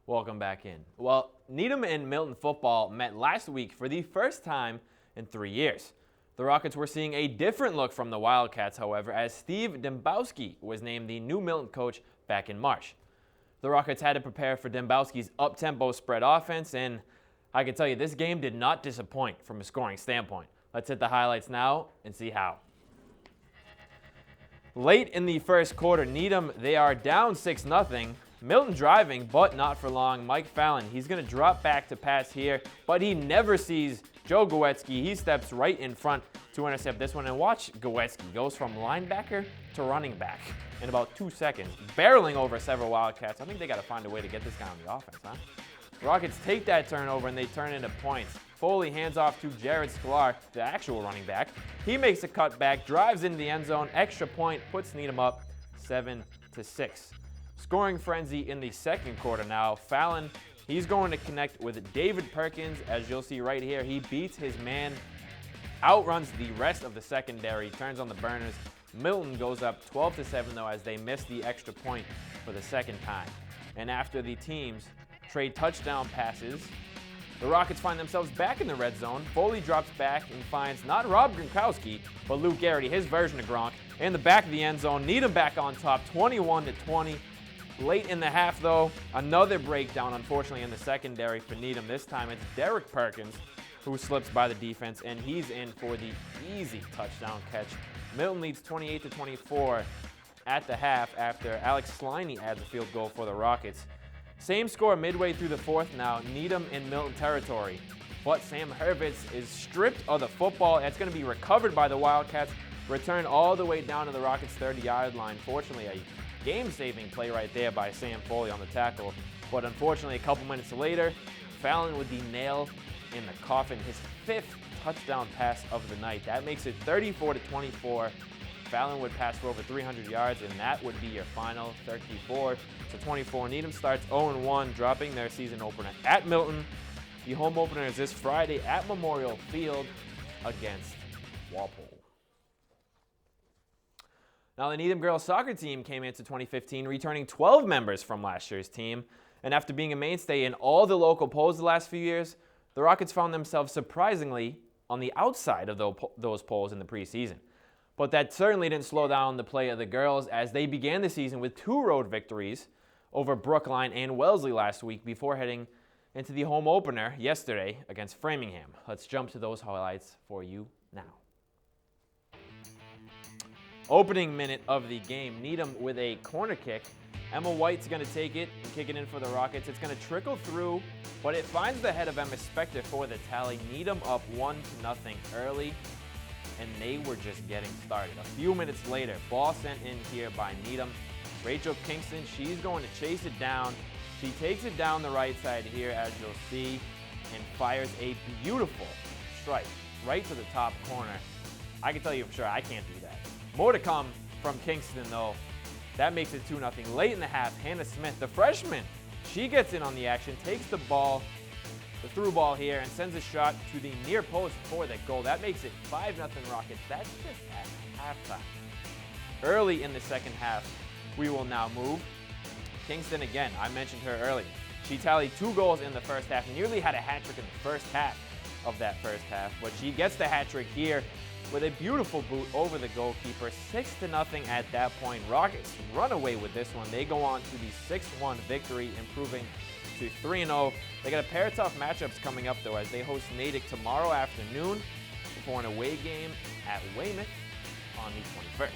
Welcome back in. Well, Needham and Milton football met last week for the first time in 3 years. The Rockets were seeing a different look from the Wildcats, however, as Steve Dembowski was named the new Milton coach back in March. The Rockets had to prepare for Dembowski's up-tempo spread offense, and I can tell you this game did not disappoint from a scoring standpoint. Let's hit the highlights now and see how. Late in the first quarter, Needham, they are down 6-0. Milton driving, but not for long. Mike Fallon, he's going to drop back to pass here, but he never sees Joe Gowetzky. He steps right in front to intercept this one. And watch Gowetzky goes from linebacker to running back in about 2 seconds, barreling over several Wildcats. I think they got to find a way to get this guy on the offense, huh? Rockets take that turnover and they turn into points. Foley hands off to Jared Sklar, the actual running back. He makes a cutback, drives into the end zone, extra point, puts Needham up 7-6. Scoring frenzy in the second quarter now. Fallon, he's going to connect with David Perkins, as you'll see right here. He beats his man, outruns the rest of the secondary, turns on the burners. Milton goes up 12-7 though, as they miss the extra point for the second time. And after the teams trade touchdown passes, the Rockets find themselves back in the red zone. Foley drops back and finds not Rob Gronkowski, but Luke Garrity, his version of Gronk, in the back of the end zone. Needham back on top, 21-20. Late in the half, though, another breakdown, unfortunately, in the secondary for Needham. This time it's Derek Perkins who slips by the defense, and he's in for the easy touchdown catch. Milton leads 28-24 at the half after Alex Sliney adds a field goal for the Rockets. Same score midway through the fourth now, Needham in Milton territory. But Sam Hurwitz is stripped of the football. It's going to be recovered by the Wildcats, returned all the way down to the Rockets' 30-yard line. Fortunately, a game-saving play right there by Sam Foley on the tackle. But unfortunately, a couple minutes later, Fallon with the nail in the coffin, his fifth touchdown pass of the night. That makes it 34-24. Fallon would pass for over 300 yards, and that would be your final 34-24. Needham starts 0-1, dropping their season opener at Milton. The home opener is this Friday at Memorial Field against Walpole. Now, the Needham girls soccer team came into 2015 returning 12 members from last year's team, and after being a mainstay in all the local polls the last few years, the Rockets found themselves surprisingly on the outside of those polls in the preseason. But that certainly didn't slow down the play of the girls, as they began the season with 2 road victories over Brookline and Wellesley last week before heading into the home opener yesterday against Framingham. Let's jump to those highlights for you now. Opening minute of the game, Needham with a corner kick. Emma White's going to take it and kick it in for the Rockets. It's going to trickle through, but it finds the head of Emma Spector for the tally. Needham up 1-0 early, and they were just getting started. A few minutes later, ball sent in here by Needham. Rachel Kingston, she's going to chase it down. She takes it down the right side here, as you'll see, and fires a beautiful strike right to the top corner. I can tell you for sure I can't do that. More to come from Kingston, though. That makes it 2-0. Late in the half, Hannah Smith, the freshman, she gets in on the action, takes the ball, the through ball here, and sends a shot to the near post for the goal. That makes it 5-0 Rockets. That's just at halftime. Early in the second half, we will now move. Kingston again, I mentioned her earlier. She tallied 2 goals in the first half, nearly had a hat trick in the first half of that first half, but she gets the hat trick here with a beautiful boot over the goalkeeper. 6-0 at that point. Rockets run away with this one. They go on to the 6-1 victory, improving to 3-0. They got a pair of tough matchups coming up, though, as they host Natick tomorrow afternoon before an away game at Weymouth on the 21st.